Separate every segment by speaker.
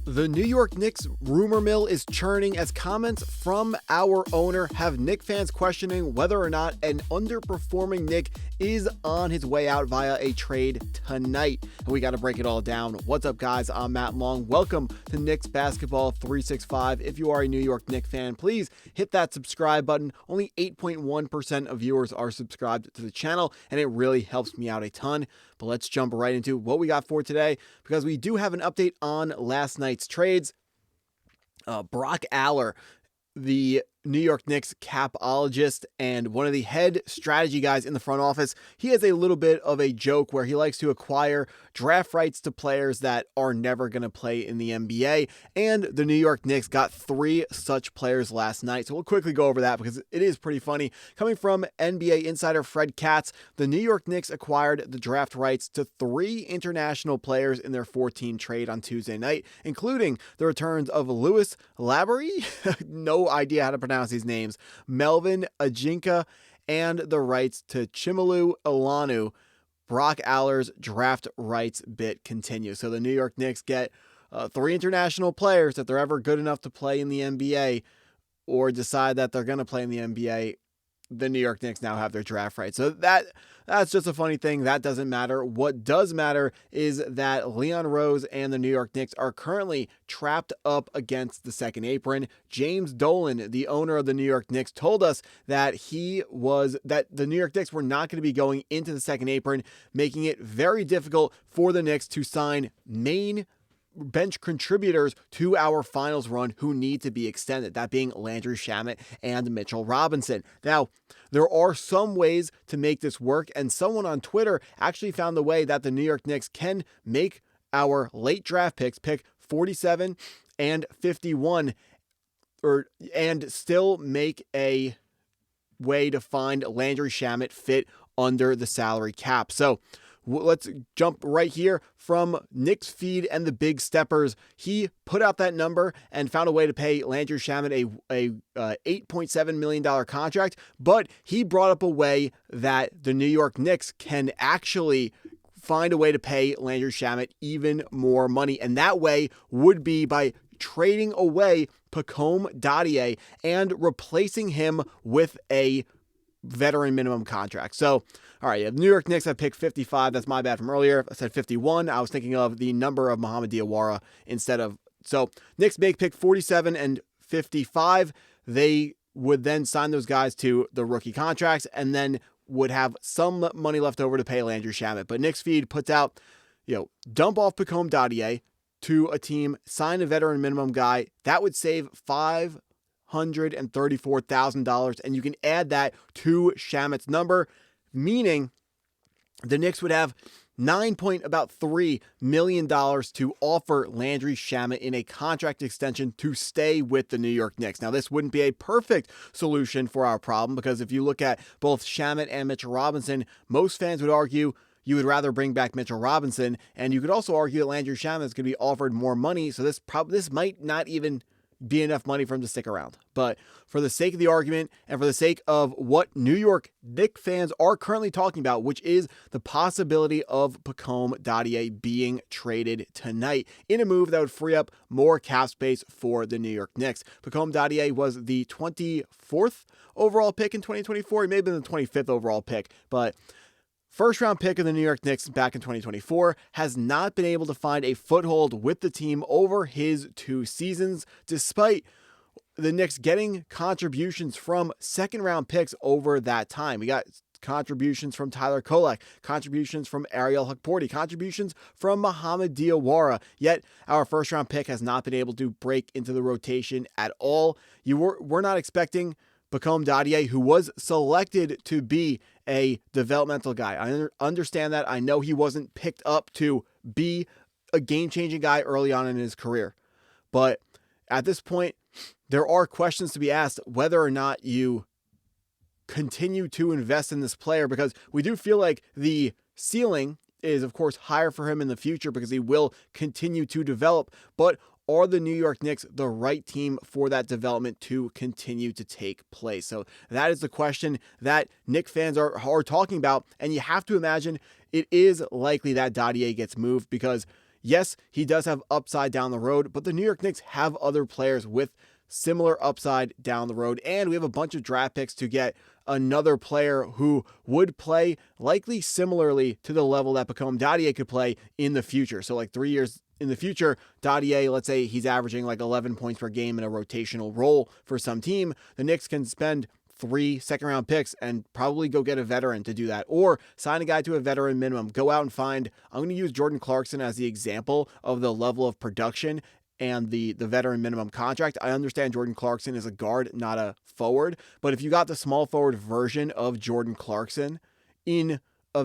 Speaker 1: The New York Knicks rumor mill is churning as comments from our owner have Knick fans questioning whether or not an underperforming Knick is on his way out via a trade tonight. And we got to break it all down. What's up, guys? I'm Matt Long. Welcome to Knicks Basketball 365. If you are a New York Knicks fan, please hit that subscribe button. Only 8.1% of viewers are subscribed to the channel, and it really helps me out a ton. But let's jump right into what we got for today, because we do have an update on last night's trades. Brock Aller, the New York Knicks capologist and one of the head strategy guys in the front office, he has a little bit of a joke where he likes to acquire draft rights to players that are never going to play in the NBA, and the New York Knicks got 3 such players last night. So we'll quickly go over that because it is pretty funny. Coming from NBA insider Fred Katz, the New York Knicks acquired the draft rights to 3 international players in their 14 trade on Tuesday night, including the returns of Louis Laborie, no idea how to pronounce these names, Melvin Ajinka, and the rights to Chimelu Ilanu. Brock Aller's draft rights bit continues. So the New York Knicks get 3 international players if they're ever good enough to play in the NBA or decide that they're going to play in the NBA. The New York Knicks now have their draft rights. So that's just a funny thing. That doesn't matter. What does matter is that Leon Rose and the New York Knicks are currently trapped up against the second apron. James Dolan, the owner of the New York Knicks, told us that that the New York Knicks were not going to be going into the second apron, making it very difficult for the Knicks to sign main bench contributors to our finals run who need to be extended, that being Landry Shamet and Mitchell Robinson. Now, there are some ways to make this work, and someone on Twitter actually found the way that the New York Knicks can make our late draft picks, pick 47 and 51, and still make a way to find Landry Shamet fit under the salary cap. So let's jump right here from Knicks Feed and the Big Steppers. He put out that number and found a way to pay Landry Shamet a $8.7 million contract, but he brought up a way that the New York Knicks can actually find a way to pay Landry Shamet even more money, and that way would be by trading away Pacome Dadiet and replacing him with a veteran minimum contract. So, all right, the New York Knicks have picked 55. That's my bad from earlier. I said 51. I was thinking of the number of Mohamed Diawara instead of. So, Knicks make pick 47 and 55. They would then sign those guys to the rookie contracts and then would have some money left over to pay Landry Shamet. But Knicks Feed puts out, dump off Pacome Dadiet to a team, sign a veteran minimum guy. That would save $534,000, and you can add that to Shamet's number, meaning the Knicks would have $9.3 million to offer Landry Shamet in a contract extension to stay with the New York Knicks. Now, this wouldn't be a perfect solution for our problem, because if you look at both Shamet and Mitchell Robinson, most fans would argue you would rather bring back Mitchell Robinson, and you could also argue that Landry Shamet is going to be offered more money, so this might not even be enough money for him to stick around. But for the sake of the argument and for the sake of what New York Knicks fans are currently talking about, which is the possibility of Pacome Dadiet being traded tonight in a move that would free up more cap space for the New York Knicks. Pacome Dadiet was the 24th overall pick in 2024. He may have been the 25th overall pick, but first round pick of the New York Knicks back in 2024, has not been able to find a foothold with the team over his 2 seasons, despite the Knicks getting contributions from second round picks over that time. We got contributions from Tyler Kolek, contributions from Ariel Hukporti, contributions from Mohamed Diawara, yet our first round pick has not been able to break into the rotation at all. We're not expecting Pacome Dadiet, who was selected to be a developmental guy. I understand that. I know he wasn't picked up to be a game-changing guy early on in his career. But at this point, there are questions to be asked whether or not you continue to invest in this player, because we do feel like the ceiling is, of course, higher for him in the future because he will continue to develop. But are the New York Knicks the right team for that development to continue to take place? So that is the question that Knicks fans are talking about. And you have to imagine it is likely that Dadiet gets moved because Yes, he does have upside down the road, but the New York Knicks have other players with similar upside down the road, and we have a bunch of draft picks to get another player who would play likely similarly to the level that Pacome Dadiet could play in the future. So like 3 years in the future, Dadiet, let's say he's averaging like 11 points per game in a rotational role for some team. The Knicks can spend 3 second-round picks and probably go get a veteran to do that, or sign a guy to a veteran minimum. Go out and find, I'm going to use Jordan Clarkson as the example of the level of production and the veteran minimum contract. I understand Jordan Clarkson is a guard, not a forward, but if you got the small forward version of Jordan Clarkson on a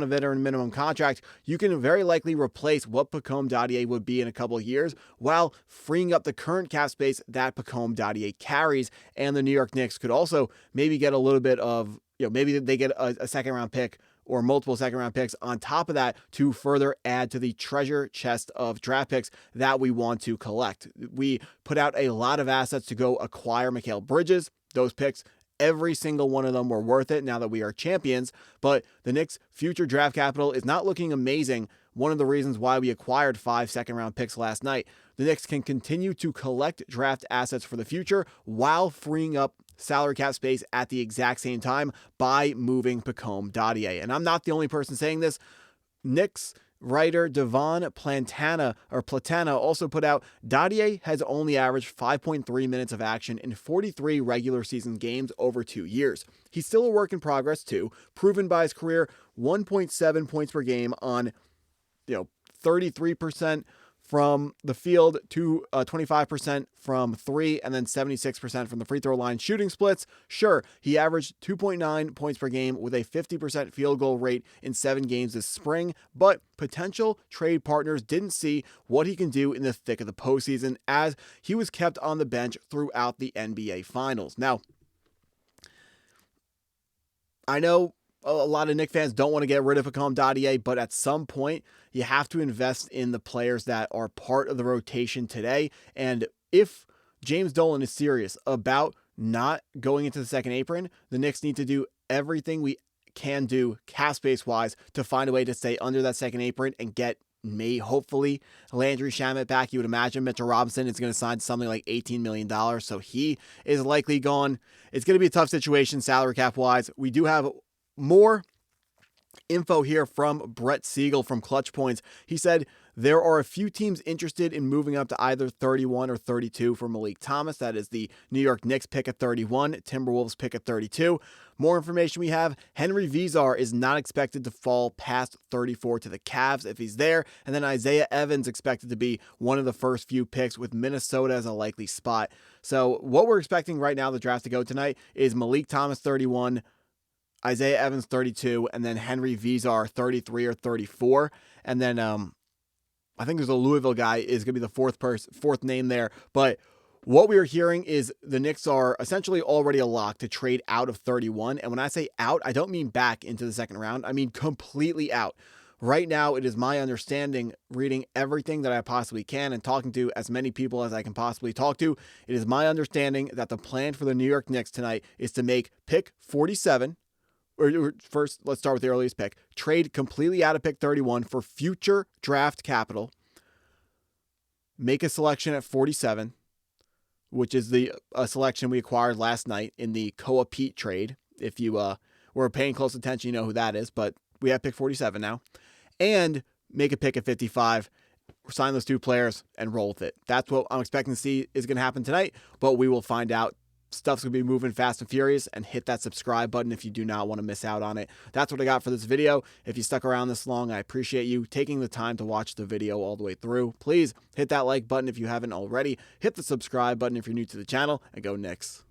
Speaker 1: veteran minimum contract, you can very likely replace what Pacome Dadiet would be in a couple of years while freeing up the current cap space that Pacome Dadiet carries. And the New York Knicks could also maybe get a little bit of, maybe they get a second round pick or multiple second round picks on top of that to further add to the treasure chest of draft picks that we want to collect. We put out a lot of assets to go acquire Mikal Bridges. Those picks, every single one of them were worth it now that we are champions, but the Knicks' future draft capital is not looking amazing. One of the reasons why we acquired 5 second-round picks last night. The Knicks can continue to collect draft assets for the future while freeing up salary cap space at the exact same time by moving Pacome Dadiet. And I'm not the only person saying this. Knicks writer Devon Platana also put out, Dadiet has only averaged 5.3 minutes of action in 43 regular season games over 2 years. He's still a work in progress too, proven by his career 1.7 points per game on 33% from the field to 25% from 3, and then 76% from the free throw line shooting splits. Sure, he averaged 2.9 points per game with a 50% field goal rate in 7 games this spring, but potential trade partners didn't see what he can do in the thick of the postseason as he was kept on the bench throughout the NBA Finals. Now, I know a lot of Knicks fans don't want to get rid of Pacome Dadiet, but at some point, you have to invest in the players that are part of the rotation today. And if James Dolan is serious about not going into the second apron, the Knicks need to do everything we can do cap space wise to find a way to stay under that second apron and get hopefully Landry Shamet back. You would imagine Mitchell Robinson is going to sign something like $18 million. So he is likely gone. It's going to be a tough situation salary cap wise. We do have more info here from Brett Siegel from Clutch Points. He said there are a few teams interested in moving up to either 31 or 32 for Malik Thomas. That is the New York Knicks pick at 31, Timberwolves pick at 32. More information we have, Henry Vizar is not expected to fall past 34 to the Cavs if he's there. And then Isaiah Evans expected to be one of the first few picks with Minnesota as a likely spot. So what we're expecting right now, the draft to go tonight, is Malik Thomas 31, Isaiah Evans 32, and then Henry Vizar 33 or 34. And then I think there's a Louisville guy is going to be the fourth name there. But what we are hearing is the Knicks are essentially already a lock to trade out of 31. And when I say out, I don't mean back into the second round. I mean completely out. Right now, it is my understanding, reading everything that I possibly can and talking to as many people as I can possibly talk to, it is my understanding that the plan for the New York Knicks tonight is to make pick 47, or first, let's start with the earliest pick, trade completely out of pick 31 for future draft capital, make a selection at 47, which is the selection we acquired last night in the Koa Pete trade. If you were paying close attention, you know who that is, but we have pick 47 now. And make a pick at 55, sign those 2 players, and roll with it. That's what I'm expecting to see is going to happen tonight, but we will find out. Stuff's going to be moving fast and furious, and hit that subscribe button if you do not want to miss out on it. That's what I got for this video. If you stuck around this long, I appreciate you taking the time to watch the video all the way through. Please hit that like button if you haven't already. Hit the subscribe button if you're new to the channel, and go Knicks.